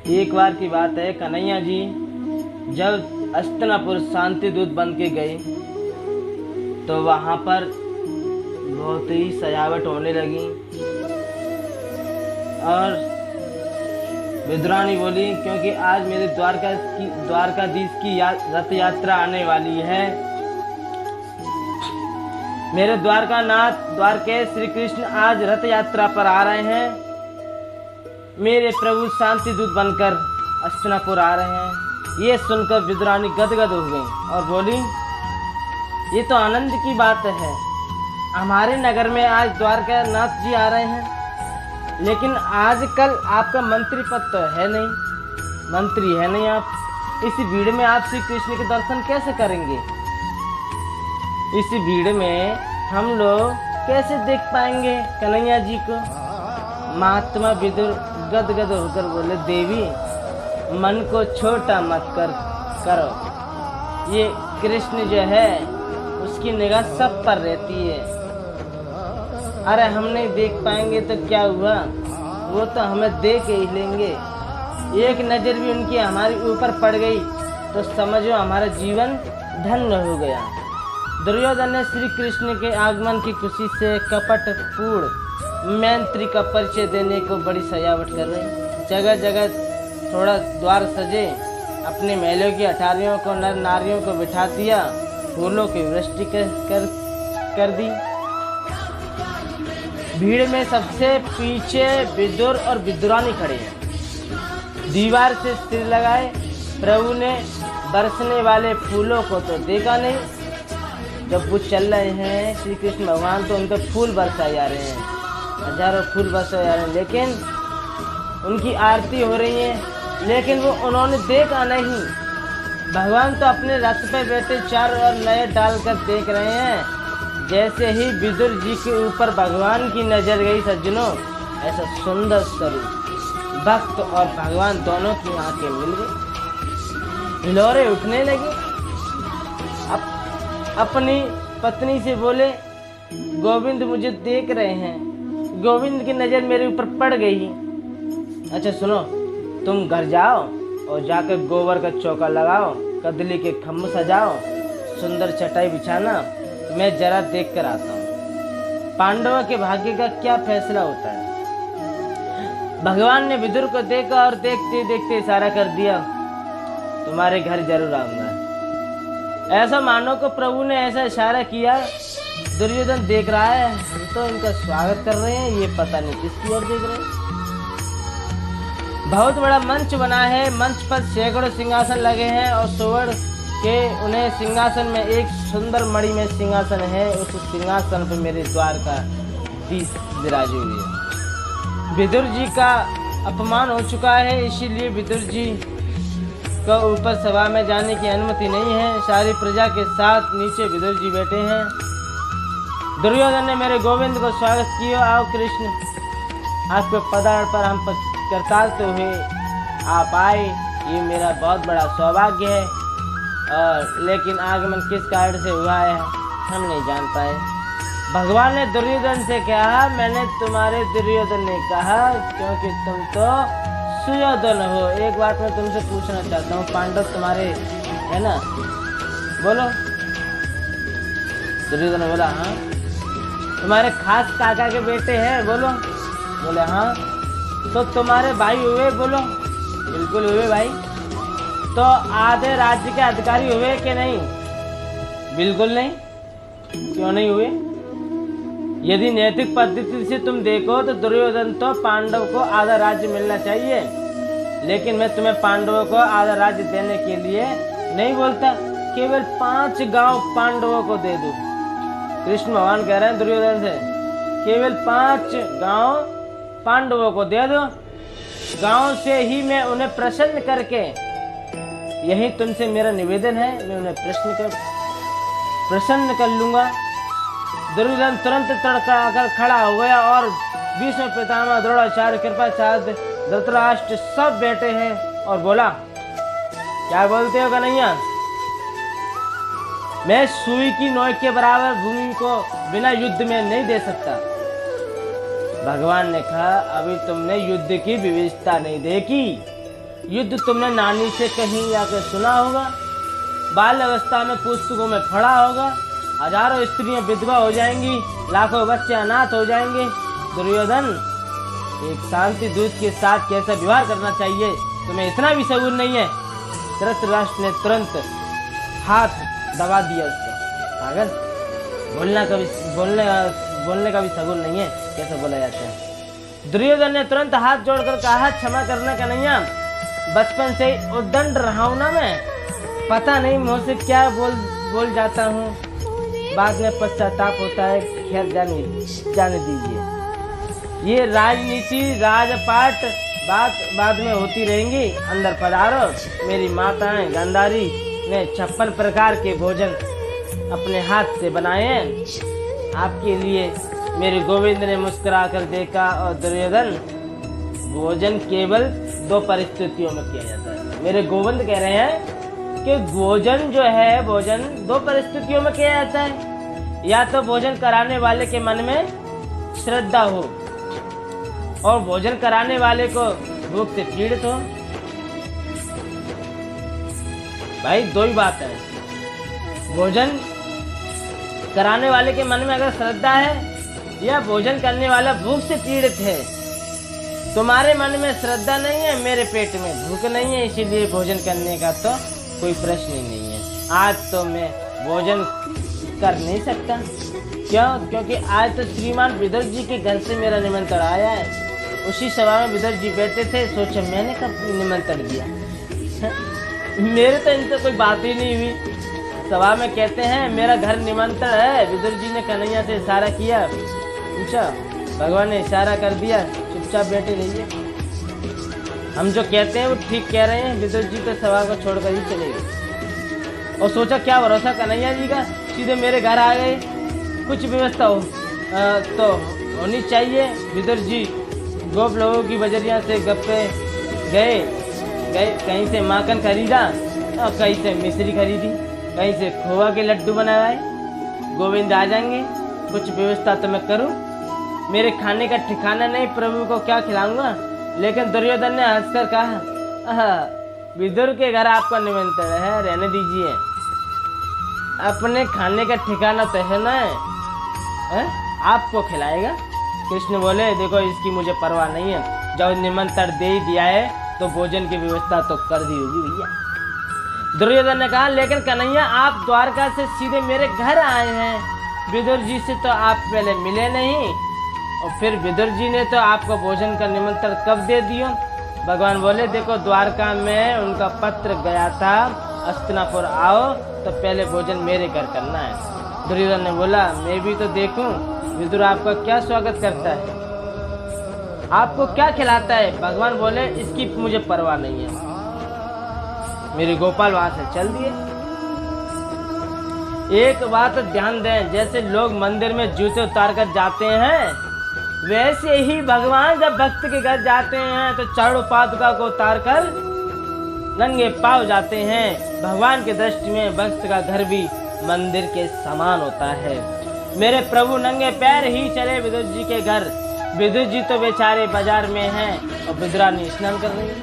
एक बार की बात है, कन्हैया जी जब हस्तिनापुर शांति दूत बन के गए तो वहाँ पर बहुत ही सजावट होने लगी और विद्रानी बोली, क्योंकि आज मेरे द्वारकाधीश की रथ यात्रा आने वाली है। मेरे द्वारकेश श्री कृष्ण आज रथ यात्रा पर आ रहे हैं। मेरे प्रभु शांति दूत बनकर हस्तिनापुर आ रहे हैं। ये सुनकर विद्रानी गदगद हो गई और बोली, ये तो आनंद की बात है। हमारे नगर में आज द्वारकानाथ जी आ रहे हैं, लेकिन आजकल आपका मंत्री पद तो है नहीं, मंत्री है नहीं आप। इस भीड़ में आप श्री कृष्ण के दर्शन कैसे करेंगे? इस भीड़ में हम लोग कैसे देख पाएंगे कन्हैया जी को? महात्मा विदुर गदगद होकर बोले, देवी मन को छोटा मत करो। ये कृष्ण जो है उसकी निगाह सब पर रहती है। अरे हम नहीं देख पाएंगे तो क्या हुआ, वो तो हमें देख ही लेंगे। एक नज़र भी उनकी हमारे ऊपर पड़ गई तो समझो हमारा जीवन धन्य हो गया। दुर्योधन ने श्री कृष्ण के आगमन की खुशी से कपट पूर्ण मैत्री का परिचय देने को बड़ी सजावट कर रहे। जगह जगह थोड़ा द्वार सजे, अपने महलों की अटारियों को नर नारियों को बिठा दिया, फूलों की वृष्टि कर दी। भीड़ में सबसे पीछे विदुर और विदुरानी खड़े हैं। दीवार से सिर लगाए प्रभु ने बरसने वाले फूलों को तो देखा नहीं। जब वो चल रहे हैं श्री कृष्ण भगवान तो उन पर फूल बरसाए जा रहे हैं, हजारों फूल बरसाए जा रहे हैं, लेकिन उनकी आरती हो रही है, लेकिन वो उन्होंने देखा नहीं। भगवान तो अपने रथ पे बैठे चारों ओर नए डालकर देख रहे हैं। जैसे ही विदुर जी के ऊपर भगवान की नजर गई सज्जनों, ऐसा सुंदर स्वरूप भक्त और भगवान दोनों की आंखें मिल गई, हिलोरे उठने लगी। अपनी पत्नी से बोले, गोविंद मुझे देख रहे हैं, गोविंद की नज़र मेरे ऊपर पड़ गई। अच्छा सुनो, तुम घर जाओ और जाकर गोबर का चौका लगाओ, कदली के खम्भ सजाओ, सुंदर चटाई बिछाना, मैं जरा देख कर आता हूँ पांडवों के भाग्य का क्या फैसला होता है। भगवान ने विदुर को देखा और देखते देखते इशारा कर दिया, तुम्हारे घर जरूर आऊंगा। ऐसा मानो को प्रभु ने ऐसा इशारा किया। दुर्योधन देख रहा है, हम तो इनका स्वागत कर रहे हैं, ये पता नहीं किसकी ओर देख रहे हैं। बहुत बड़ा मंच बना है, मंच पर सैकड़ों सिंहासन लगे हैं और सुवर्ण के उन्हें सिंहासन में एक सुंदर मणि में सिंहासन है। उस सिंहासन पर मेरे द्वारकाधीश विराजे हुए हैं। विदुर जी का अपमान हो चुका है, इसीलिए विदुर जी को ऊपर सभा में जाने की अनुमति नहीं है। सारी प्रजा के साथ नीचे विदुर जी बैठे हैं। दुर्योधन ने मेरे गोविंद को स्वागत किया, आओ कृष्ण आपके पदार्थ पर हम करतारते हुए आप आए, ये मेरा बहुत बड़ा सौभाग्य है। और लेकिन आगमन किस कारण से हुआ है हम नहीं जान पाए। भगवान ने दुर्योधन से कहा, मैंने तुम्हारे दुर्योधन ने कहा क्योंकि तुम तो सुयोधन हो। एक बात मैं तुमसे पूछना चाहता हूँ, पांडव तुम्हारे है ना? बोलो। दुर्योधन बोला हाँ। तुम्हारे खास काका के बेटे हैं? बोलो। बोले हाँ। तो तुम्हारे भाई हुए? बोलो बिल्कुल हुए भाई। तो आधे राज्य के अधिकारी हुए कि नहीं? बिल्कुल नहीं। क्यों नहीं हुए? यदि नैतिक पद्धति से तुम देखो तो दुर्योधन तो पांडव को आधा राज्य मिलना चाहिए, लेकिन मैं तुम्हें पांडवों को आधा राज्य देने के लिए नहीं बोलता, केवल 5 गांव पांडवों को दे दो। कृष्ण भगवान कह रहे हैं दुर्योधन से, केवल 5 गांव पांडवों को दे दो, गांव से ही मैं उन्हें प्रसन्न करके, यही तुमसे मेरा निवेदन है, मैं उन्हें प्रसन्न कर लूंगा। दुर्योधन तुरंत तड़का आकर खड़ा हो गया और भीष्म पितामह द्रोणाचार्य कृपाचार्य धृतराष्ट्र सब बैठे हैं और बोला, क्या बोलते हो कन्हैया? मैं सुई की नोक के बराबर भूमि को बिना युद्ध में नहीं दे सकता। भगवान ने कहा, अभी तुमने युद्ध की विविधता नहीं देखी, युद्ध तुमने नानी से कहीं जाकर सुना होगा, बाल अवस्था में पुस्तकों में पढ़ा होगा। हजारों स्त्रियां विधवा हो जाएंगी, लाखों बच्चे अनाथ हो जाएंगे। दुर्योधन, एक शांति दूत के साथ कैसा व्यवहार करना चाहिए तुम्हें इतना भी सबूर नहीं है। धृतराष्ट्र ने तुरंत हाथ दबा दिया उसका। पागल, बोलने का भी सबूर नहीं है, कैसे बोला जाता है। दुर्योधन ने तुरंत हाथ जोड़कर कहा, क्षमा करना कन्हैया, बचपन से ही उद्दंड रहा हूं ना मैं, पता नहीं मुझसे क्या बोल जाता हूँ, बाद में पश्चाताप होता है। खैर जाने दीजिए, ये राजनीति राजपाट बाद में होती रहेंगी। अंदर पधारो। मेरी माताएं गांधारी ने 56 प्रकार के भोजन अपने हाथ से बनाए हैं आपके लिए। मेरे गोविंद ने मुस्कुरा कर देखा और दुर्योधन, भोजन केवल 2 परिस्थितियों में किया जाता है। मेरे गोविंद कह रहे हैं कि भोजन जो है, भोजन 2 परिस्थितियों में किया जाता है। या तो भोजन कराने वाले के मन में श्रद्धा हो और भोजन कराने वाले को भूख से पीड़ित हो। भाई 2 ही बात है। भोजन कराने वाले के मन में अगर श्रद्धा है या भोजन करने वाला भूख से पीड़ित है। तुम्हारे मन में श्रद्धा नहीं है, मेरे पेट में भूख नहीं है, इसीलिए भोजन करने का तो कोई प्रश्न ही नहीं है। आज तो मैं भोजन कर नहीं सकता। क्यों? क्योंकि आज तो श्रीमान विदुर जी के घर से मेरा निमंत्रण आया है। उसी सभा में विदुर जी बैठे थे, सोचो मैंने कब निमंत्रण दिया। मेरे तो इनसे कोई बात ही नहीं हुई। सभा में कहते हैं मेरा घर निमंत्रण है। विदुर जी ने कन्हैया से इशारा किया, पूछा, भगवान ने इशारा कर दिया, चुपचाप बैठे रहिए। हम जो कहते हैं वो ठीक कह रहे हैं। विदुर जी तो सभा को छोड़कर ही चले गए और सोचा क्या भरोसा कन्हैया जी का, सीधे मेरे घर आ गए। कुछ व्यवस्था हो तो होनी चाहिए। विदुर जी गोप लोगों की बजरिया से गप्पे गए, कहीं से माखन खरीदा और कहीं से मिश्री खरीदी, कहीं से खोआ के लड्डू बनाए। गोविंद आ जाएंगे, कुछ व्यवस्था तो मैं करूं। मेरे खाने का ठिकाना नहीं, प्रभु को क्या खिलाऊंगा। लेकिन दुर्योधन ने हंसकर कहा, विदुर के घर आपका निमंत्रण है, रहने दीजिए, अपने खाने का ठिकाना तो है ना, आपको खिलाएगा। कृष्ण बोले, देखो इसकी मुझे परवाह नहीं है, जब निमंत्रण दे ही दिया है तो भोजन की व्यवस्था तो कर दी होगी भैया। दुर्योधन ने कहा, लेकिन कन्हैया आप द्वारका से सीधे मेरे घर आए हैं, विदुर जी से तो आप पहले मिले नहीं, और फिर विदुर जी ने तो आपको भोजन का निमंत्रण कब दे दियो। भगवान बोले, देखो द्वारका में उनका पत्र गया था, हस्तिनापुर आओ तो पहले भोजन मेरे घर करना है। दुर्योधन ने बोला, मैं भी तो देखूं विदुर आपका क्या स्वागत करता है, आपको क्या खिलाता है। भगवान बोले, इसकी मुझे परवाह नहीं है। मेरे गोपाल वहां से चल दिए। एक बात ध्यान दें, जैसे लोग मंदिर में जूते उतार कर जाते हैं, वैसे ही भगवान जब भक्त के घर जाते हैं तो चारों पादुका को उतार कर नंगे पांव जाते हैं। भगवान के दृष्टि में भक्त का घर भी मंदिर के समान होता है। मेरे प्रभु नंगे पैर ही चले विदुर जी के घर। विदुर जी तो बेचारे बाजार में हैं और विदुरानी स्नान कर रही है।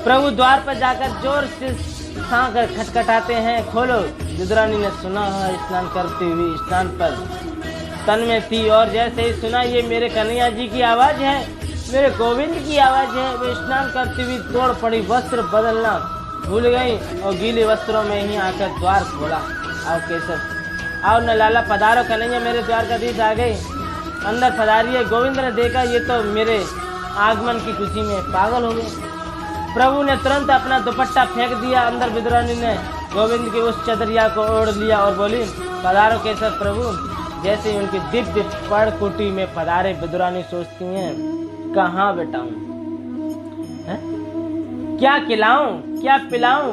प्रभु द्वार पर जाकर जोर से सांकर खटखटाते हैं, खोलो। विदुरानी ने सुना है स्नान करते हुए स्नान पर तन में थी, और जैसे ही सुना ये मेरे कन्हैया जी की आवाज है, मेरे गोविंद की आवाज है, वे स्नान करती हुई दौड़ पड़ी। वस्त्र बदलना भूल गई और गीले वस्त्रों में ही आकर द्वार खोला। आओ केशव, आओ न लाला पधारो, कन्हैया मेरे द्वार का दीद आ गई, अंदर पधारिए। गोविंद ने देखा ये तो मेरे आगमन की खुशी में पागल हो गए। प्रभु ने तुरंत अपना दुपट्टा फेंक दिया। अंदर विदुरानी ने गोविंद की उस चदरिया को ओढ़ लिया और बोली, पधारो केशव प्रभु। जैसे ही उनकी दिव्य पर्णकुटी में पधारे, विदुरानी सोचती हैं, कहाँ बैठाऊं, क्या खिलाऊं, क्या पिलाऊं,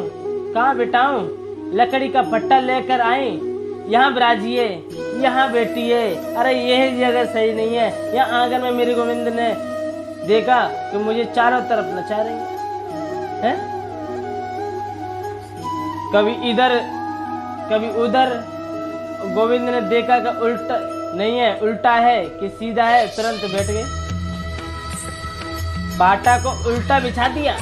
कहाँ बैठाऊं। लकड़ी का भट्टा लेकर आए, यहाँ बिराजिए, यहाँ बैठिए। अरे यह जगह सही नहीं है। यहाँ आंगन में मेरे गोविंद ने देखा कि मुझे चारों तरफ नचा रही है, कभी इधर कभी उधर। गोविंद ने देखा कि उल्टा नहीं है, उल्टा है कि सीधा है, तुरंत बैठ गए। पाटा को उल्टा बिछा दिया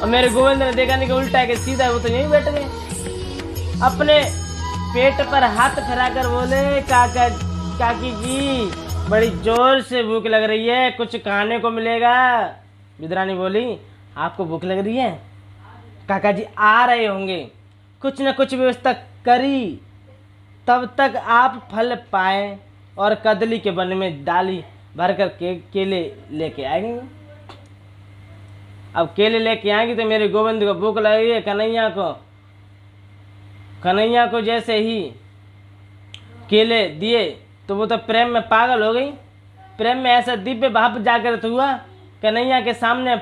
और मेरे गोविंद ने देखा नहीं कि उल्टा है कि सीधा है, वो तो यहीं बैठ गए। अपने पेट पर हाथ फिराकर बोले, काका काकी जी बड़ी जोर से भूख लग रही है, कुछ खाने को मिलेगा? विद्रानी बोली, आपको भूख लग रही है? काका जी आ रहे होंगे, कुछ न कुछ व्यवस्था करी, तब तक आप फल पाए और कदली के वन में डाली भरकर केले लेके आएंगे। अब केले लेके आएंगे तो मेरे गोविंद को भूख लगी है। कन्हैया को जैसे ही केले दिए तो वो तो प्रेम में पागल हो गई। प्रेम में ऐसा दिव्य भाव जागृत हुआ, कन्हैया के सामने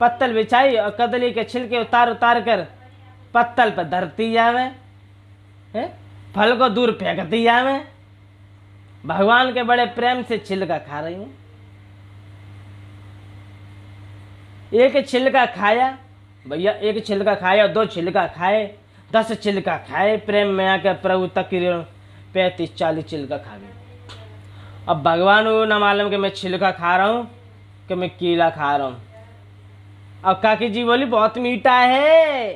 पत्तल बिछाई और कदली के छिलके उतार कर पत्तल पर धरती जावे, फल को दूर फेंकती जावे। भगवान के बड़े प्रेम से छिलका खा रही हैं। एक छिलका खाया भैया, एक छिलका खाया, 2 छिलका खाए, 10 छिलका खाए, प्रेम में आकर प्रभु तकरीबन 35-40 छिलका खा गए। अब भगवान को न मालूम कि मैं छिलका खा रहा हूँ कि मैं केला खा रहा हूँ। अब काकी जी बोली, बहुत मीठा है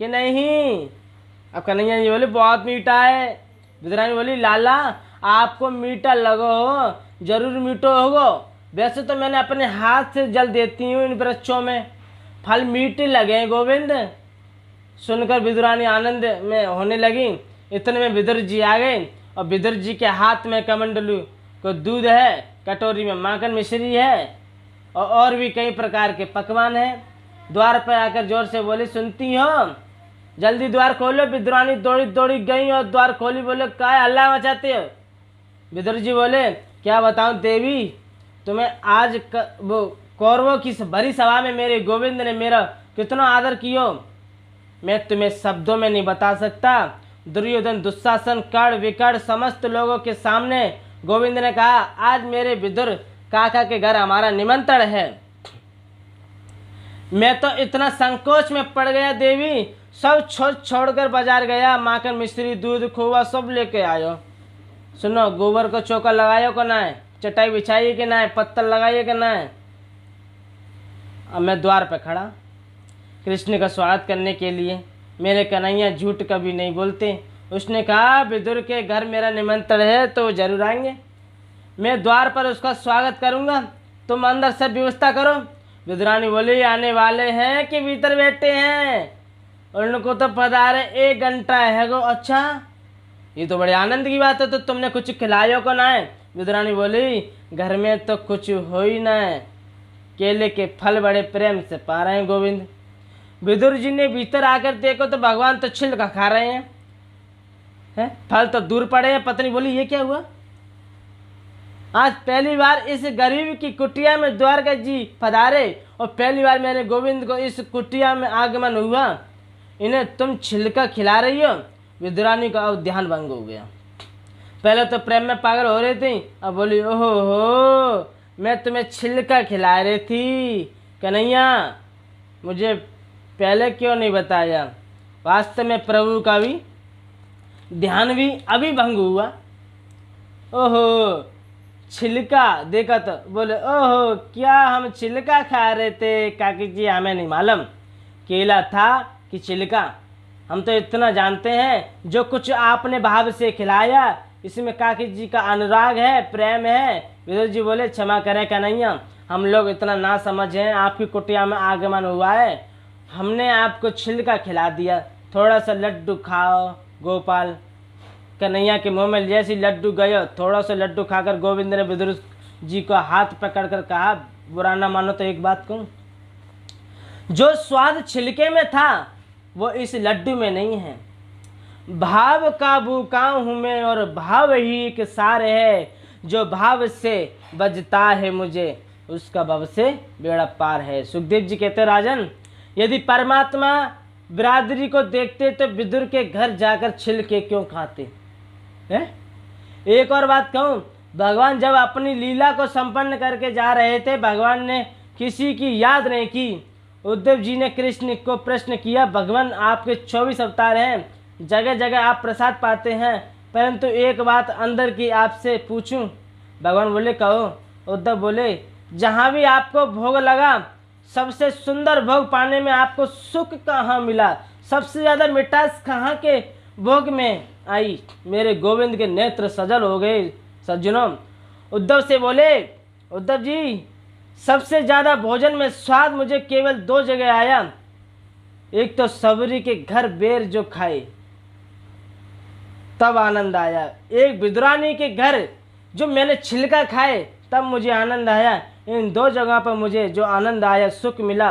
कि नहीं? अब कन्हैया जी बोले, बहुत मीठा है। विद्रानी बोली, लाला आपको मीठा लगो हो, जरूर मीठो होगो, वैसे तो मैंने अपने हाथ से जल देती हूँ इन वृक्षों में, फल मीठे लगे गोविंद। सुनकर विद्रानी आनंद में होने लगी। इतने में विदुर जी आ गए और विदुर जी के हाथ में कमंडलू को दूध है, कटोरी में माखन मिश्री है और भी कई प्रकार के पकवान हैं। द्वार पर आकर जोर से बोली, सुनती हो? जल्दी द्वार खोलो। विद्रानी दौड़ी दौड़ी गई और द्वार खोली। बोले, क्या हल्ला मचाते हो? विदुर जी बोले, क्या बताऊं देवी, तुम्हें आज वो कौरवों की भरी सभा में मेरे गोविंद ने मेरा कितना आदर कियो, मैं तुम्हें शब्दों में नहीं बता सकता। दुर्योधन, दुशासन, कर्ण, विकर्ण समस्त लोगों के सामने गोविंद ने कहा, आज मेरे विदुर काका के घर हमारा निमंत्रण है। मैं तो इतना संकोच में पड़ गया देवी, सब छोड़कर बाजार गया, माखन मिश्री दूध खोवा सब लेके आयो। सुनो, गोबर को चौका लगायो कि ना है, चटाई बिछाइए कि ना है, पत्थर लगाइए कि ना है। अब मैं द्वार पर खड़ा कृष्ण का स्वागत करने के लिए। मेरे कन्हैया झूठ कभी नहीं बोलते। उसने कहा, विदुर के घर मेरा निमंत्रण है तो जरूर आएंगे, मैं द्वार पर उसका स्वागत करूंगा, तुम अंदर सब व्यवस्था करो। विद्रानी बोली, आने वाले हैं कि भीतर बैठे हैं? उनको तो पधारे 1 घंटा है गो। अच्छा, ये तो बड़े आनंद की बात है, तो तुमने कुछ खिलायो को ना है? विद्रानी बोली, घर में तो कुछ हो ही ना है, केले के फल बड़े प्रेम से पा रहे हैं गोविंद। विदुर जी ने भीतर आकर देखो तो भगवान तो छिलका खा रहे हैं, फल तो दूर पड़े हैं। पत्नी बोली, ये क्या हुआ? आज पहली बार इस गरीब की कुटिया में द्वारका जी पधारे और पहली बार मेरे गोविंद को इस कुटिया में आगमन हुआ, इन्हें तुम छिलका खिला रही हो। विद्रानी का अब ध्यान भंग हो गया। पहले तो प्रेम में पागल हो रही थी, अब बोली, ओहो हो, मैं तुम्हें छिलका खिला रही थी। कन्हैया, मुझे पहले क्यों नहीं बताया? वास्तव में प्रभु का भी ध्यान भी अभी भंग हुआ। ओहो, छिलका देखा तो बोले, ओहो, क्या हम छिलका खा रहे थे? काकी जी, हमें नहीं मालूम केला था कि छिलका, हम तो इतना जानते हैं जो कुछ आपने भाव से खिलाया इसमें काकी जी का अनुराग है, प्रेम है। विदुर जी बोले, क्षमा करें कन्हैया, हम लोग इतना ना समझ हैं, आपकी कुटिया में आगमन हुआ है, हमने आपको छिलका खिला दिया, थोड़ा सा लड्डू खाओ गोपाल। कन्हैया के मुंह में जैसे लड्डू गया, थोड़ा सा लड्डू खाकर गोविंद ने विदुर जी को हाथ पकड़कर कहा, बुरा ना मानो तो एक बात कहूँ, जो स्वाद छिलके में था वो इस लड्डू में नहीं है। भाव का भूखा हूँ मैं और भाव ही एक सार है, जो भाव से बजता है मुझे उसका भव से बेड़ा पार है। सुखदेव जी कहते, राजन, यदि परमात्मा बिरादरी को देखते तो विदुर के घर जाकर छिलके क्यों खाते हैं? एक और बात कहूँ, भगवान जब अपनी लीला को संपन्न करके जा रहे थे, भगवान ने किसी की याद नहीं की। उद्धव जी ने कृष्ण को प्रश्न किया, भगवान आपके 24 अवतार हैं, जगह जगह आप प्रसाद पाते हैं, परंतु एक बात अंदर की आपसे पूछूं? भगवान बोले, कहो। उद्धव बोले, जहाँ भी आपको भोग लगा सबसे सुंदर भोग पाने में आपको सुख कहाँ मिला, सबसे ज़्यादा मिठास कहाँ के भोग में आई। मेरे गोविंद के नेत्र सजल हो गए। सज्जनों, उद्धव से बोले, उद्धव जी, सबसे ज़्यादा भोजन में स्वाद मुझे केवल 2 जगह आया। एक तो सबरी के घर बेर जो खाए तब आनंद आया, एक विद्रानी के घर जो मैंने छिलका खाए तब मुझे आनंद आया। इन 2 जगह पर मुझे जो आनंद आया, सुख मिला,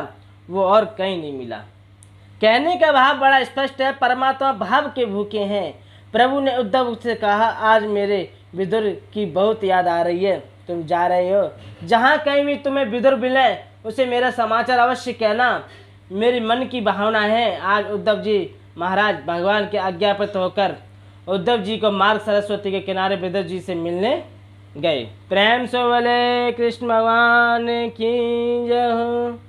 वो और कहीं नहीं मिला। कहने का भाव बड़ा स्पष्ट है, परमात्मा भाव के भूखे हैं। प्रभु ने उद्धव से कहा, आज मेरे विदुर की बहुत याद आ रही है, तुम जा रहे हो, जहाँ कहीं भी तुम्हें विदुर मिले उसे मेरा समाचार अवश्य कहना, मेरी मन की भावना है। आज उद्धव जी महाराज भगवान के आज्ञापित होकर उद्धव जी को मार्ग सरस्वती के किनारे विदुर जी से मिलने गए। प्रेम से बोले कृष्ण भगवान की जय हो।